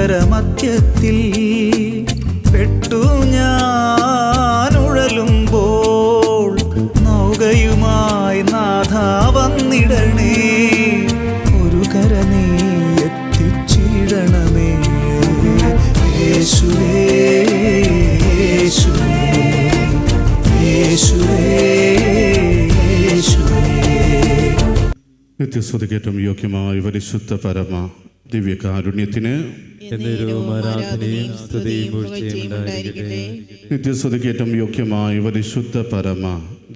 സാഗരമധ്യത്തിൽ പെട്ടു ഞാൻ ഉഴലുമ്പോൾ നൗകയുമായി നാഥ വന്നിടണേ, ഒരു കര നീ എത്തിച്ചിടണമേ. യേശുവേ യേശുവേ യേശുവേ യേശുവേ. നിത്യസ്തുതിക്കേറ്റവും യോഗ്യമായ പരിശുദ്ധ പരമ ദിവ്യകാരുണ്യത്തിന് നിത്യസ്തുതിക്കേറ്റവും യോഗ്യമായ പരിശുദ്ധ പരമ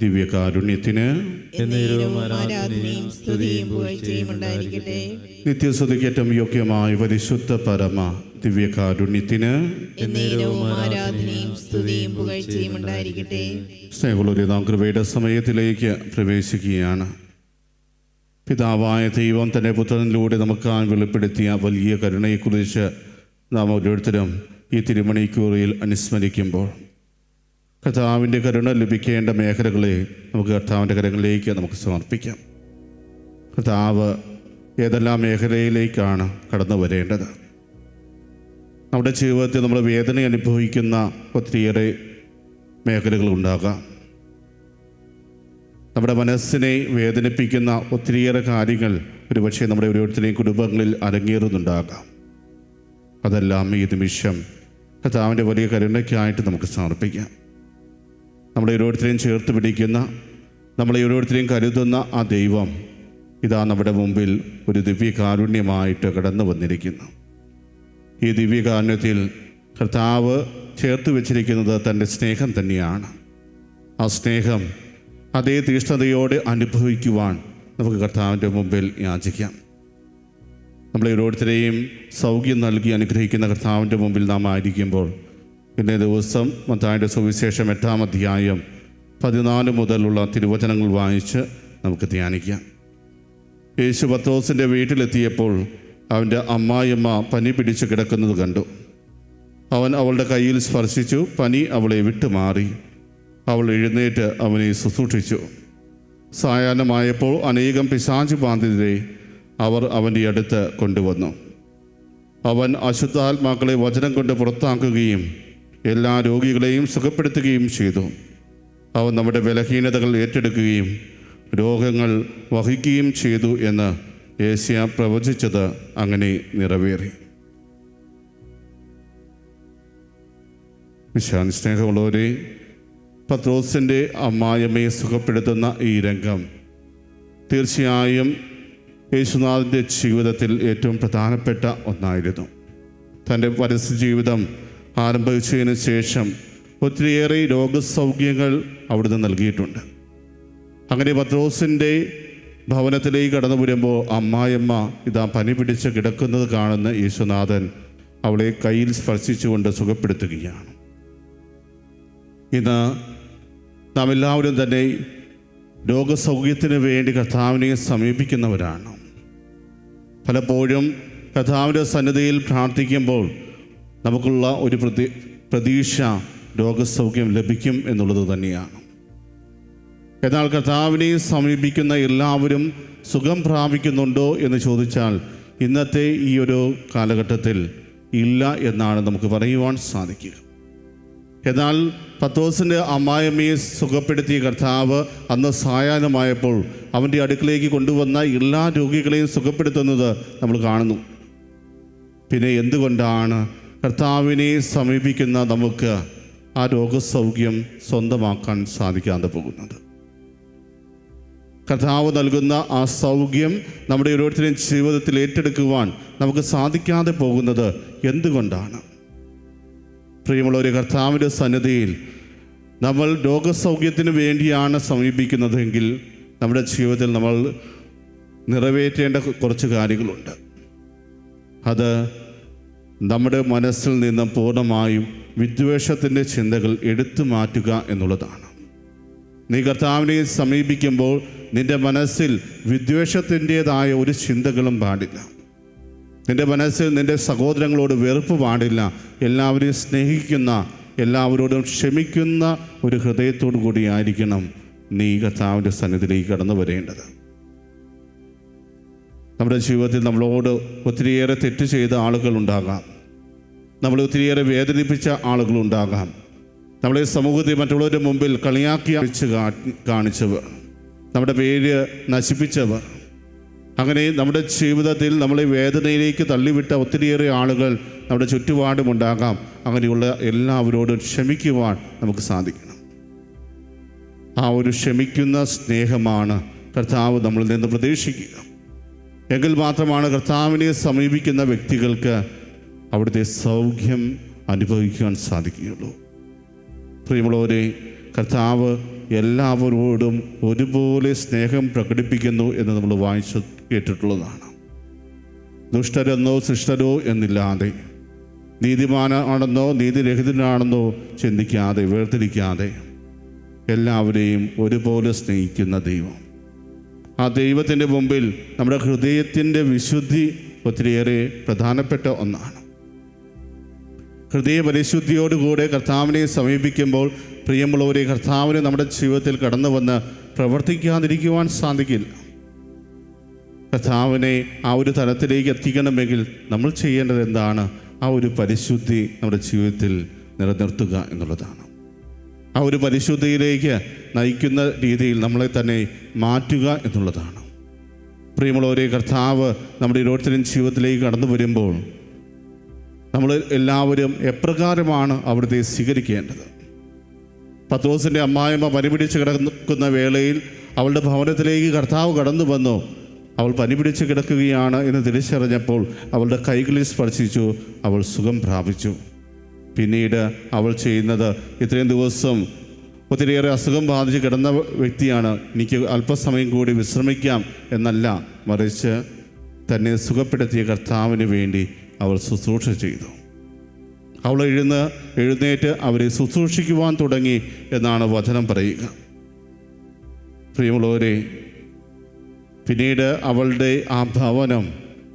ദിവ്യകാരുണ്യത്തിന് നിത്യസ്തുതിക്കേറ്റവും യോഗ്യമായ പരിശുദ്ധ പരമ ദിവ്യകാരുണ്യത്തിന് സ്നേഹമുള്ളവരെ, നാം കൃപയുടെ സമയത്തിലേക്ക് പ്രവേശിക്കുകയാണ്. പിതാവായ ദൈവം തൻ്റെ പുത്രനിലൂടെ നമുക്കായി വെളിപ്പെടുത്തിയ വലിയ കരുണയെക്കുറിച്ച് നാം ഓരോരുത്തരും ഈ തിരുമണിക്കൂറിൽ അനുസ്മരിക്കുമ്പോൾ കർത്താവിൻ്റെ കരുണ ലഭിക്കേണ്ട മേഖലകളെ നമുക്ക് കർത്താവിൻ്റെ കരങ്ങളിലേക്ക് നമുക്ക് സമർപ്പിക്കാം. കർത്താവ് ഏതെല്ലാം മേഖലയിലേക്കാണ് കടന്നു വരേണ്ടത്? നമ്മുടെ ജീവിതത്തിൽ നമ്മൾ വേദന അനുഭവിക്കുന്ന ഒത്തിരിയേറെ മേഖലകളുണ്ടാകാം. നമ്മുടെ മനസ്സിനെ വേദനിപ്പിക്കുന്ന ഒത്തിരിയേറെ കാര്യങ്ങൾ ഒരുപക്ഷെ നമ്മുടെ ഓരോരുത്തരെയും കുടുംബങ്ങളിൽ അരങ്ങേറുന്നുണ്ടാകാം. അതെല്ലാം ഈ നിമിഷം കർത്താവിൻ്റെ വലിയ കരുണയ്ക്കായിട്ട് നമുക്ക് സമർപ്പിക്കാം. നമ്മളെ ഓരോരുത്തരെയും ചേർത്ത് പിടിക്കുന്ന, നമ്മളെ ഓരോരുത്തരെയും കരുതുന്ന ആ ദൈവം ഇതാ നമ്മുടെ മുമ്പിൽ ഒരു ദിവ്യകാരുണ്യമായിട്ട് കടന്നു വന്നിരിക്കുന്നു. ഈ ദിവ്യകാരുണ്യത്തിൽ കർത്താവ് ചേർത്ത് വെച്ചിരിക്കുന്നത് തൻ്റെ സ്നേഹം തന്നെയാണ്. ആ സ്നേഹം അതേ തീഷ്ണതയോടെ അനുഭവിക്കുവാൻ നമുക്ക് കർത്താവിൻ്റെ മുമ്പിൽ യാചിക്കാം. നമ്മളെ ഓരോരുത്തരെയും സൗഖ്യം നൽകി അനുഗ്രഹിക്കുന്ന കർത്താവിൻ്റെ മുമ്പിൽ നാം ആയിരിക്കുമ്പോൾ ഇന്നേ ദിവസം മത്തായിയുടെ സുവിശേഷം 8-ാം അധ്യായം 14 മുതലുള്ള തിരുവചനങ്ങൾ വായിച്ച് നമുക്ക് ധ്യാനിക്കാം. യേശു പത്രോസിൻ്റെ വീട്ടിലെത്തിയപ്പോൾ അവൻ്റെ അമ്മായിയമ്മ പനി പിടിച്ച് കിടക്കുന്നത് കണ്ടു. അവൻ അവളുടെ കയ്യിൽ സ്പർശിച്ചു. പനി അവളെ വിട്ടുമാറി. അവൾ എഴുന്നേറ്റ് അവനെ ശുശ്രൂഷിച്ചു. സായാഹ്നമായപ്പോൾ അനേകം പിശാച് ബാധിതരെ അവർ അവൻ്റെ അടുത്ത് കൊണ്ടുവന്നു. അവൻ അശുദ്ധാത്മാക്കളെ വചനം കൊണ്ട് പുറത്താക്കുകയും എല്ലാ രോഗികളെയും സുഖപ്പെടുത്തുകയും ചെയ്തു. അവൻ നമ്മുടെ ബലഹീനതകൾ ഏറ്റെടുക്കുകയും രോഗങ്ങൾ വഹിക്കുകയും ചെയ്തു എന്ന് യേശയ്യാ പ്രവചിച്ചത് അങ്ങനെ നിറവേറി. വിശാൽ സ്നേഹമുള്ളവരെ, പത്രോസിൻ്റെ അമ്മായിയമ്മയെ സുഖപ്പെടുത്തുന്ന ഈ രംഗം തീർച്ചയായും യേശുനാഥൻ്റെ ജീവിതത്തിൽ ഏറ്റവും പ്രധാനപ്പെട്ട ഒന്നായിരുന്നു. തൻ്റെ പരസ്യ ജീവിതം ആരംഭിച്ചതിന് ശേഷം ഒത്തിരിയേറെ രോഗസൗഖ്യങ്ങൾ അവിടുന്ന് നൽകിയിട്ടുണ്ട്. അങ്ങനെ പത്രോസിൻ്റെ ഭവനത്തിലേക്ക് കടന്നു വരുമ്പോൾ അമ്മായിയമ്മ ഇതാ പനി പിടിച്ച് കിടക്കുന്നത് കാണുന്ന യേശുനാഥൻ അവളെ കയ്യിൽ സ്പർശിച്ചുകൊണ്ട് സുഖപ്പെടുത്തുകയാണ്. ഇന്ന് നാം എല്ലാവരും തന്നെ രോഗസൗഖ്യത്തിന് വേണ്ടി കർത്താവിനെ സമീപിക്കുന്നവരാണ്. പലപ്പോഴും കർത്താവിൻ്റെ സന്നിധിയിൽ പ്രാർത്ഥിക്കുമ്പോൾ നമുക്കുള്ള ഒരു പ്രതീക്ഷ രോഗസൗഖ്യം ലഭിക്കും എന്നുള്ളത് തന്നെയാണ്. എന്നാൽ കർത്താവിനെ സമീപിക്കുന്ന എല്ലാവരും സുഖം പ്രാപിക്കുന്നുണ്ടോ എന്ന് ചോദിച്ചാൽ ഇന്നത്തെ ഈ ഒരു കാലഘട്ടത്തിൽ ഇല്ല എന്നാണ് നമുക്ക് പറയുവാൻ സാധിക്കുക. എന്നാൽ പത്രോസിൻ്റെ അമ്മായിയമ്മയെ സുഖപ്പെടുത്തിയ കർത്താവ് അന്ന് സായാഹ്നമായപ്പോൾ അവൻ്റെ അടുക്കിലേക്ക് കൊണ്ടുവന്ന എല്ലാ രോഗികളെയും സുഖപ്പെടുത്തുന്നത് നമ്മൾ കാണുന്നു. പിന്നെ എന്തുകൊണ്ടാണ് കർത്താവിനെ സമീപിക്കുന്ന നമുക്ക് ആ രോഗസൗഖ്യം സ്വന്തമാക്കാൻ സാധിക്കാതെ പോകുന്നത്? കർത്താവ് നൽകുന്ന ആ സൗഖ്യം നമ്മുടെ ഓരോരുത്തരുടെയും ജീവിതത്തിൽ ഏറ്റെടുക്കുവാൻ നമുക്ക് സാധിക്കാതെ പോകുന്നത് എന്തുകൊണ്ടാണ്? പ്രിയമുള്ളവരെ, കർത്താവിൻ്റെ സന്നിധിയിൽ നമ്മൾ രോഗസൗഖ്യത്തിന് വേണ്ടിയാണ് സമീപിക്കുന്നതെങ്കിൽ നമ്മുടെ ജീവിതത്തിൽ നമ്മൾ നിറവേറ്റേണ്ട കുറച്ച് കാര്യങ്ങളുണ്ട്. അത് നമ്മുടെ മനസ്സിൽ നിന്ന് പൂർണ്ണമായും വിദ്വേഷത്തിൻ്റെ ചിന്തകൾ എടുത്തു മാറ്റുക എന്നുള്ളതാണ്. നീ കർത്താവിനെ സമീപിക്കുമ്പോൾ നിൻ്റെ മനസ്സിൽ വിദ്വേഷത്തിൻ്റേതായ ഒരു ചിന്തകളും പാടില്ല. നിൻ്റെ മനസ്സിൽ നിൻ്റെ സഹോദരങ്ങളോട് വെറുപ്പ് പാടില്ല. എല്ലാവരെയും സ്നേഹിക്കുന്ന, എല്ലാവരോടും ക്ഷമിക്കുന്ന ഒരു ഹൃദയത്തോടു കൂടിയായിരിക്കണം നീ കർത്താവിൻ്റെ സന്നിധിയിലേക്ക് കടന്നു വരേണ്ടത്. നമ്മുടെ ജീവിതത്തിൽ നമ്മളോട് ഒത്തിരിയേറെ തെറ്റ് ചെയ്ത ആളുകളുണ്ടാകാം. നമ്മളെ ഒത്തിരിയേറെ വേദനിപ്പിച്ച ആളുകളുണ്ടാകാം. നമ്മളെ സമൂഹത്തിൽ മറ്റുള്ളവരുടെ മുമ്പിൽ കളിയാക്കി കാണിച്ചവർ, നമ്മുടെ പേര് നശിപ്പിച്ചവർ, അങ്ങനെ നമ്മുടെ ജീവിതത്തിൽ നമ്മളെ വേദനയിലേക്ക് തള്ളിവിട്ട ഒത്തിരിയേറെ ആളുകൾ നമ്മുടെ ചുറ്റുപാടുമുണ്ടാകാം. അങ്ങനെയുള്ള എല്ലാവരോടും ക്ഷമിക്കുവാൻ നമുക്ക് സാധിക്കണം. ആ ഒരു ക്ഷമിക്കുന്ന സ്നേഹമാണ് കർത്താവ് നമ്മളിൽ നിന്ന് പ്രതീക്ഷിക്കുക. എങ്കിൽ മാത്രമാണ് കർത്താവിനെ സമീപിക്കുന്ന വ്യക്തികൾക്ക് അവിടുത്തെ സൗഖ്യം അനുഭവിക്കുവാൻ സാധിക്കുകയുള്ളൂ. പ്രിയമുള്ളവരെ, കർത്താവ് എല്ലാവരോടും ഒരുപോലെ സ്നേഹം പ്രകടിപ്പിക്കുന്നു എന്ന് നമ്മൾ വായിച്ചു കേട്ടിട്ടുള്ളതാണ്. ദുഷ്ടരെന്നോ ശിഷ്ടരോ എന്നില്ലാതെ, നീതിമാനാണെന്നോ നീതിരഹിതനാണെന്നോ ചിന്തിക്കാതെ, വേർതിരിക്കാതെ എല്ലാവരെയും ഒരുപോലെ സ്നേഹിക്കുന്ന ദൈവം. ആ ദൈവത്തിൻ്റെ മുമ്പിൽ നമ്മുടെ ഹൃദയത്തിൻ്റെ വിശുദ്ധി ഒത്തിരിയേറെ പ്രധാനപ്പെട്ട ഒന്നാണ്. ഹൃദയ പരിശുദ്ധിയോടുകൂടെ കർത്താവിനെ സമീപിക്കുമ്പോൾ പ്രിയമുള്ളവരെ, കർത്താവിനെ നമ്മുടെ ജീവിതത്തിൽ കടന്നു വന്ന് പ്രവർത്തിക്കാതിരിക്കുവാൻ സാധിക്കില്ല. കർത്താവിനെ ആ ഒരു തലത്തിലേക്ക് എത്തിക്കണമെങ്കിൽ നമ്മൾ ചെയ്യേണ്ടത് എന്താണ്? ആ ഒരു പരിശുദ്ധി നമ്മുടെ ജീവിതത്തിൽ നിലനിർത്തുക എന്നുള്ളതാണ്. ആ ഒരു പരിശുദ്ധിയിലേക്ക് നയിക്കുന്ന രീതിയിൽ നമ്മളെ തന്നെ മാറ്റുക എന്നുള്ളതാണ്. പ്രിയമുള്ളവരെ, കർത്താവ് നമ്മുടെ ഓരോരുത്തരും ജീവിതത്തിലേക്ക് കടന്നു വരുമ്പോൾ നമ്മൾ എല്ലാവരും എപ്രകാരമാണ് അവിടുത്തെ സ്വീകരിക്കേണ്ടത്? പത്രോസിൻ്റെ അമ്മായിയമ്മ പനി പിടിച്ച് കിടക്കുന്ന വേളയിൽ അവളുടെ ഭവനത്തിലേക്ക് കർത്താവ് കടന്നു വന്നു. അവൾ പനി പിടിച്ച് കിടക്കുകയാണ് എന്ന് തിരിച്ചറിഞ്ഞപ്പോൾ അവളുടെ കൈകളിൽ സ്പർശിച്ചു, അവൾ സുഖം പ്രാപിച്ചു. പിന്നീട് അവൾ ചെയ്യുന്നത്, ഇത്രയും ദിവസം ഒത്തിരിയേറെ അസുഖം ബാധിച്ച് കിടന്ന വ്യക്തിയാണ്, എനിക്ക് അല്പസമയം കൂടി വിശ്രമിക്കാം എന്നല്ല, മറിച്ച് തന്നെ സുഖപ്പെടുത്തിയ കർത്താവിന് വേണ്ടി അവൾ ശുശ്രൂഷ ചെയ്തു. അവൾ എഴുന്നേറ്റ് അവരെ ശുശ്രൂഷിക്കുവാൻ തുടങ്ങി എന്നാണ് വചനം പറയുക. പ്രിയമുള്ളവരെ, പിന്നീട് അവളുടെ ആ ഭവനം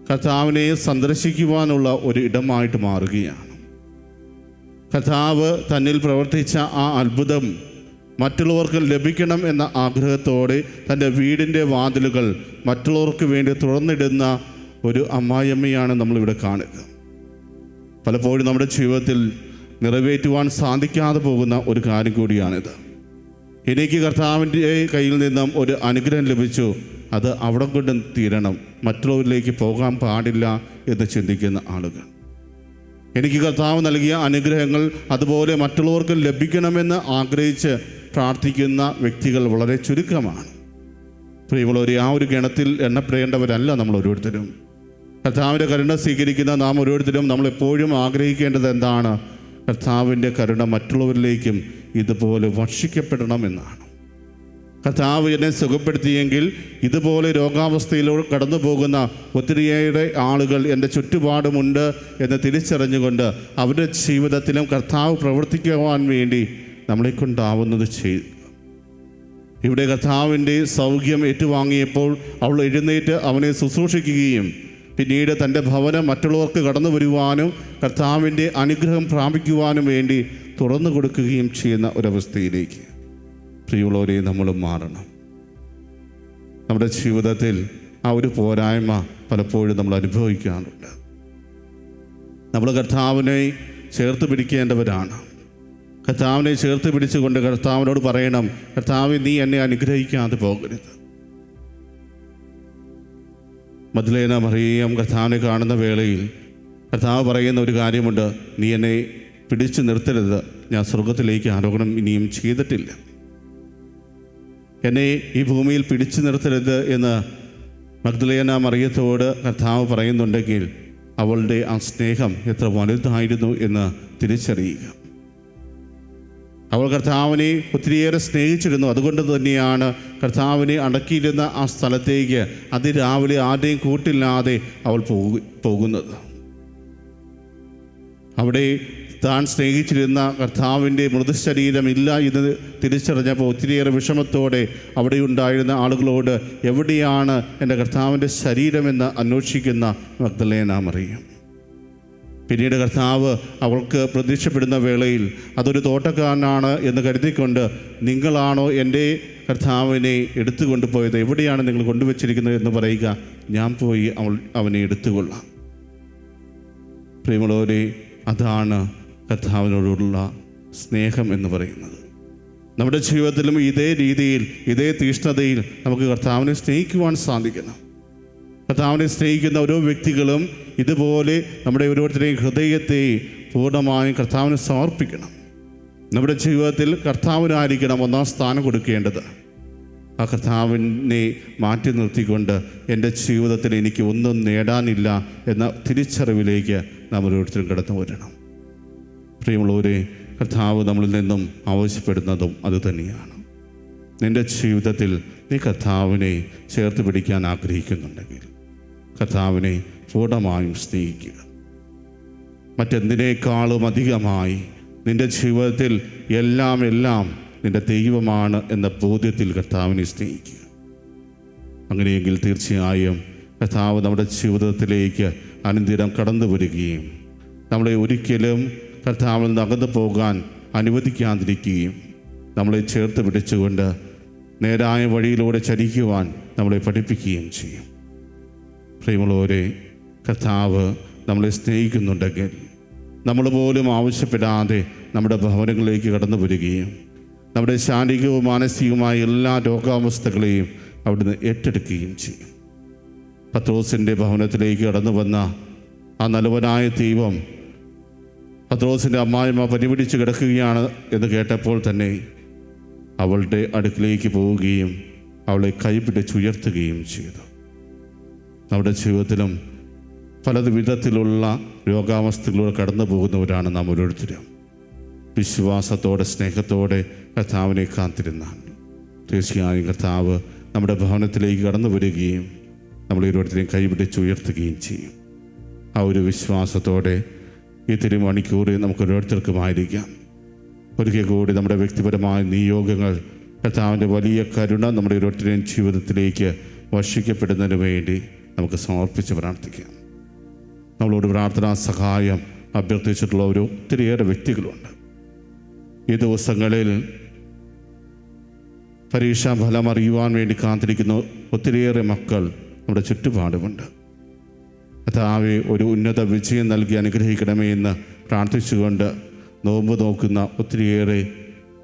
കർത്താവിനെ സന്ദർശിക്കുവാനുള്ള ഒരു ഇടമായിട്ട് മാറുകയാണ്. കർത്താവ് തന്നിൽ പ്രവർത്തിച്ച ആ അത്ഭുതം മറ്റുള്ളവർക്ക് ലഭിക്കണം എന്ന ആഗ്രഹത്തോടെ തൻ്റെ വീടിൻ്റെ വാതിലുകൾ മറ്റുള്ളവർക്ക് വേണ്ടി തുറന്നിടുന്ന ഒരു അമ്മായിയമ്മയാണ് നമ്മളിവിടെ കാണുക. പലപ്പോഴും നമ്മുടെ ജീവിതത്തിൽ നിറവേറ്റുവാൻ സാധിക്കാതെ പോകുന്ന ഒരു കാര്യം കൂടിയാണിത്. എനിക്ക് കർത്താവിൻ്റെ കയ്യിൽ നിന്നും ഒരു അനുഗ്രഹം ലഭിച്ചു, അത് അവിടെ കൊണ്ട് തീരണം, മറ്റുള്ളവരിലേക്ക് പോകാൻ പാടില്ല എന്ന് ചിന്തിക്കുന്ന ആളുകൾ. എനിക്ക് കർത്താവ് നൽകിയ അനുഗ്രഹങ്ങൾ അതുപോലെ മറ്റുള്ളവർക്ക് ലഭിക്കണമെന്ന് ആഗ്രഹിച്ച് പ്രാർത്ഥിക്കുന്ന വ്യക്തികൾ വളരെ ചുരുക്കമാണ്. പ്രിയമുള്ളവരെ, ആ ഒരു ഗണത്തിൽ എണ്ണപ്പെടേണ്ടവരല്ല നമ്മൾ ഓരോരുത്തരും. കർത്താവിൻ്റെ കരുണ സ്വീകരിക്കുന്ന നാം ഓരോരുത്തരും നമ്മളെപ്പോഴും ആഗ്രഹിക്കേണ്ടത് എന്താണ്? കർത്താവിൻ്റെ കരുണ മറ്റുള്ളവരിലേക്കും ഇതുപോലെ വർഷിക്കപ്പെടണമെന്നാണ്. കർത്താവ് എന്നെ സുഖപ്പെടുത്തിയെങ്കിൽ ഇതുപോലെ രോഗാവസ്ഥയിലൂടെ കടന്നു പോകുന്ന ഒത്തിരിയേറെ ആളുകൾ എൻ്റെ ചുറ്റുപാടുമുണ്ട് എന്ന് തിരിച്ചറിഞ്ഞുകൊണ്ട് അവരുടെ ജീവിതത്തിലും കർത്താവ് പ്രവർത്തിക്കുവാൻ വേണ്ടി നമ്മളെക്കൊണ്ടാവുന്നത് ചെയ്തു. ഇവിടെ കർത്താവിൻ്റെ സൗഖ്യം ഏറ്റുവാങ്ങിയപ്പോൾ അവൾ എഴുന്നേറ്റ് അവനെ ശുശ്രൂഷിക്കുകയും പിന്നീട് തൻ്റെ ഭവനം മറ്റുള്ളവർക്ക് കടന്നു വരുവാനും കർത്താവിൻ്റെ അനുഗ്രഹം പ്രാപിക്കുവാനും വേണ്ടി തുറന്നു കൊടുക്കുകയും ചെയ്യുന്ന ഒരവസ്ഥയിലേക്ക് പ്രിയമുള്ളവരെ നമ്മളും മാറണം. നമ്മുടെ ജീവിതത്തിൽ ആ ഒരു പോരായ്മ പലപ്പോഴും നമ്മൾ അനുഭവിക്കാറുണ്ട്. നമ്മൾ കർത്താവിനെ ചേർത്ത് പിടിക്കേണ്ടവരാണ്. കർത്താവിനെ ചേർത്ത് പിടിച്ചുകൊണ്ട് കർത്താവിനോട് പറയണം, കർത്താവേ, നീ എന്നെ അനുഗ്രഹിക്കാതെ പോകരുത്. മഗ്ദലേന മറിയം കർത്താവിനെ കാണുന്ന വേളയിൽ കർത്താവ് പറയുന്ന ഒരു കാര്യമുണ്ട്, നീ എന്നെ പിടിച്ചു നിർത്തരുത്, ഞാൻ സ്വർഗത്തിലേക്ക് ആരോഹണം ഇനിയും ചെയ്തിട്ടില്ല, എന്നെ ഈ ഭൂമിയിൽ പിടിച്ചു നിർത്തരുത് എന്ന് മഗ്ദലേന മറിയത്തോട് കർത്താവ് പറയുന്നുണ്ടെങ്കിൽ അവളുടെ ആ സ്നേഹം എത്ര വലുതായിരുന്നു എന്ന് തിരിച്ചറിയുക. അവൾ കർത്താവിനെ ഒത്തിരിയേറെ സ്നേഹിച്ചിരുന്നു. അതുകൊണ്ട് തന്നെയാണ് കർത്താവിനെ അടക്കിയിരുന്ന ആ സ്ഥലത്തേക്ക് അതിരാവിലെ ആരുടെയും കൂട്ടില്ലാതെ അവൾ പോകുന്നത്. അവിടെ താൻ സ്നേഹിച്ചിരുന്ന കർത്താവിൻ്റെ മൃതശരീരമില്ല എന്ന് തിരിച്ചറിഞ്ഞപ്പോൾ ഒത്തിരിയേറെ വിഷമത്തോടെ അവിടെ ഉണ്ടായിരുന്ന ആളുകളോട്, എവിടെയാണ് എൻ്റെ കർത്താവിൻ്റെ ശരീരമെന്ന് അന്വേഷിക്കുന്ന മഗ്ദലേന മറിയം. പിന്നീട് കർത്താവ് അവൾക്ക് പ്രത്യക്ഷപ്പെടുന്ന വേളയിൽ അതൊരു തോട്ടക്കാരനാണ് എന്ന് കരുതിക്കൊണ്ട്, നിങ്ങളാണോ എൻ്റെ കർത്താവിനെ എടുത്തു കൊണ്ടുപോയത്, എവിടെയാണ് നിങ്ങൾ കൊണ്ടുവച്ചിരിക്കുന്നത് എന്ന് പറയുക, ഞാൻ പോയി അവനെ എടുത്തുകൊള്ളാം. പ്രിയമുള്ളവരെ, അതാണ് കർത്താവിനോടുള്ള സ്നേഹം എന്ന് പറയുന്നത്. നമ്മുടെ ജീവിതത്തിലും ഇതേ രീതിയിൽ, ഇതേ തീഷ്ണതയിൽ നമുക്ക് കർത്താവിനെ സ്നേഹിക്കുവാൻ സാധിക്കണം. കർത്താവിനെ സ്നേഹിക്കുന്ന ഓരോ വ്യക്തികളും ഇതുപോലെ നമ്മുടെ ഓരോരുത്തരെയും ഹൃദയത്തെ പൂർണ്ണമായും കർത്താവിന് സമർപ്പിക്കണം. നമ്മുടെ ജീവിതത്തിൽ കർത്താവിനായിരിക്കണം ഒന്നാം സ്ഥാനം കൊടുക്കേണ്ടത്. ആ കർത്താവിനെ മാറ്റി നിർത്തിക്കൊണ്ട് എൻ്റെ ജീവിതത്തിൽ എനിക്ക് ഒന്നും നേടാനില്ല എന്ന തിരിച്ചറിവിലേക്ക് നാം ഓരോരുത്തരും കടന്നു വരണം. പ്രിയമുള്ളവരെ, കർത്താവ് നമ്മളിൽ നിന്നും ആവശ്യപ്പെടുന്നതും അതുതന്നെയാണ്. നിൻ്റെ ജീവിതത്തിൽ നീ കർത്താവിനെ ചേർത്ത് പിടിക്കാൻ ആഗ്രഹിക്കുന്നുണ്ടെങ്കിൽ കർത്താവിനെ പൂർണ്ണമായും സ്നേഹിക്കുക. മറ്റെന്തിനേക്കാളും അധികമായി നിൻ്റെ ജീവിതത്തിൽ എല്ലാം നിൻ്റെ ദൈവമാണ് എന്ന ബോധ്യത്തിൽ കർത്താവിനെ സ്നേഹിക്കുക. അങ്ങനെയെങ്കിൽ തീർച്ചയായും കർത്താവ് നമ്മുടെ ജീവിതത്തിലേക്ക് അനുദിനം കടന്നു വരികയും നമ്മളെ ഒരിക്കലും കർത്താവിൽ നിന്ന് അകന്നു പോകാൻ അനുവദിക്കാതിരിക്കുകയും നമ്മളെ ചേർത്ത് പിടിച്ചുകൊണ്ട് നേരായ വഴിയിലൂടെ ചരിക്കുവാൻ നമ്മളെ പഠിപ്പിക്കുകയും ചെയ്യും. പ്രിയമുള്ളവരെ, കർത്താവ് നമ്മളെ സ്നേഹിക്കുന്നുണ്ടെങ്കിൽ നമ്മൾ പോലും ആവശ്യപ്പെടാതെ നമ്മുടെ ഭവനങ്ങളിലേക്ക് കടന്നു വരികയും നമ്മുടെ ശാരീരികവും മാനസികവുമായ എല്ലാ രോഗാവസ്ഥകളെയും അവിടുന്ന് ഏറ്റെടുക്കുകയും ചെയ്യും. പത്രോസിൻ്റെ ഭവനത്തിലേക്ക് കടന്നു വന്ന ആ നല്ലവനായ ദൈവം പത്രോസിൻ്റെ അമ്മായിമ്മ പരിപിടിച്ച് കിടക്കുകയാണ് എന്ന് കേട്ടപ്പോൾ തന്നെ അവളുടെ അടുക്കിലേക്ക് പോവുകയും അവളെ കൈപിടിച്ചുയർത്തുകയും ചെയ്തു. നമ്മുടെ ജീവിതത്തിലും പല വിധത്തിലുള്ള രോഗാവസ്ഥകളിലൂടെ കടന്നു പോകുന്നവരാണ് നാം ഓരോരുത്തരും. വിശ്വാസത്തോടെ സ്നേഹത്തോടെ കർത്താവിനെ കാത്തിരുന്നാൽ തീർച്ചയായും കർത്താവ് നമ്മുടെ ഭവനത്തിലേക്ക് കടന്നു വരികയും നമ്മളെ ഓരോരുത്തരെയും കൈപിടിച്ചുയർത്തുകയും ചെയ്യും. ആ ഒരു വിശ്വാസത്തോടെ ഈ തിരുമണിക്കൂറിൽ നമുക്ക് ഓരോരുത്തർക്കുമായിരിക്കാം. ഒരിക്കൽ കൂടി നമ്മുടെ വ്യക്തിപരമായ നിയോഗങ്ങൾ കർത്താവിൻ്റെ വലിയ കരുണ നമ്മുടെ ഓരോരുത്തരുടെയും ജീവിതത്തിലേക്ക് വർഷിക്കപ്പെടുന്നതിന് വേണ്ടി നമുക്ക് സമർപ്പിച്ച് പ്രാർത്ഥിക്കാം. നമ്മളോട് പ്രാർത്ഥനാ സഹായം അഭ്യർത്ഥിച്ചിട്ടുള്ള ഒത്തിരിയേറെ വ്യക്തികളുണ്ട്. ഈ ദിവസങ്ങളിൽ പരീക്ഷാ ഫലം അറിയുവാൻ വേണ്ടി കാത്തിരിക്കുന്ന ഒത്തിരിയേറെ മക്കൾ നമ്മുടെ ചുറ്റുപാടുമുണ്ട്. കർത്താവേ, ഒരു ഉന്നത വിജയം നൽകി അനുഗ്രഹിക്കണമേ എന്ന് പ്രാർത്ഥിച്ചുകൊണ്ട് നോമ്പ് നോക്കുന്ന ഒത്തിരിയേറെ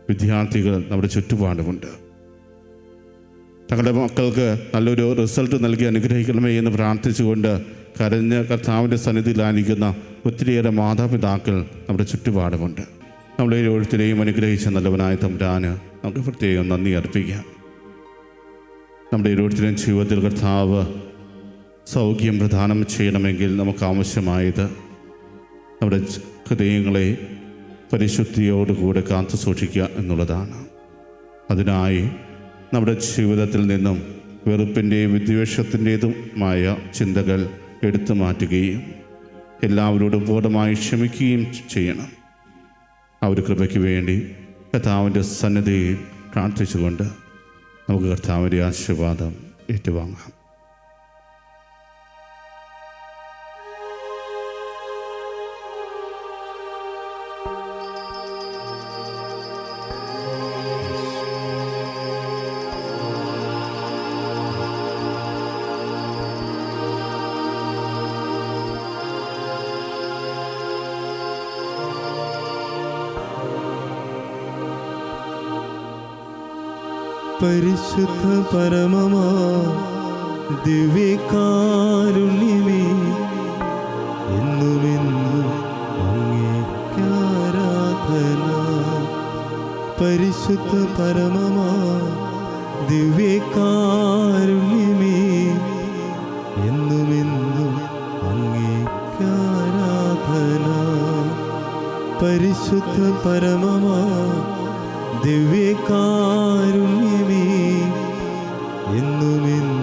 വിദ്യാർത്ഥികൾ നമ്മുടെ ചുറ്റുപാടുമുണ്ട്. തങ്ങളുടെ മക്കൾക്ക് നല്ലൊരു റിസൾട്ട് നൽകി അനുഗ്രഹിക്കണമേ എന്ന് പ്രാർത്ഥിച്ചുകൊണ്ട് കരഞ്ഞ് കർത്താവിൻ്റെ സന്നിധിയിലായിരിക്കുന്ന ഒത്തിരിയേറെ മാതാപിതാക്കൾ നമ്മുടെ ചുറ്റുപാടുമുണ്ട്. നമ്മളെ ഓരോരുത്തരെയും അനുഗ്രഹിച്ച നല്ലവനായ തമ്പുരാന് നമുക്ക് പ്രത്യേകം നന്ദി അർപ്പിക്കാം. നമ്മുടെ ഓരോരുത്തരുടെയും ജീവിതത്തിൽ കർത്താവ് സൗഖ്യം പ്രദാനം ചെയ്യണമെങ്കിൽ നമുക്ക് ആവശ്യമായത് നമ്മുടെ ഹൃദയങ്ങളെ പരിശുദ്ധിയോടുകൂടെ കാത്തു സൂക്ഷിക്കുക എന്നുള്ളതാണ്. അതിനായി നമ്മുടെ ജീവിതത്തിൽ നിന്നും വെറുപ്പിൻ്റെയും വിദ്വേഷത്തിൻ്റേതുമായ ചിന്തകൾ എടുത്തു മാറ്റുകയും എല്ലാവരോടും പൂർണ്ണമായി ക്ഷമിക്കുകയും ചെയ്യണം. ആ ഒരു കൃപയ്ക്ക് വേണ്ടി കർത്താവിൻ്റെ സന്നിധിയിൽ പ്രാർത്ഥിച്ചുകൊണ്ട് നമുക്ക് കർത്താവിൻ്റെ ആശീർവാദം ഏറ്റുവാങ്ങാം. പരിശുദ്ധ പരമമാ ദിവ്യകാരുണ്യമേ, എന്നുമെന്നും അങ്ങേക്കാരാധന. പരിശുദ്ധ പരമമാ ദിവ്യകാരുണ്യമേ, എന്നുമെന്നും അങ്ങേക്കാരാധന. പരിശുദ്ധ പരമമാ ദിവ്യകാരുണ്യമേ, എന്നുമെന്നും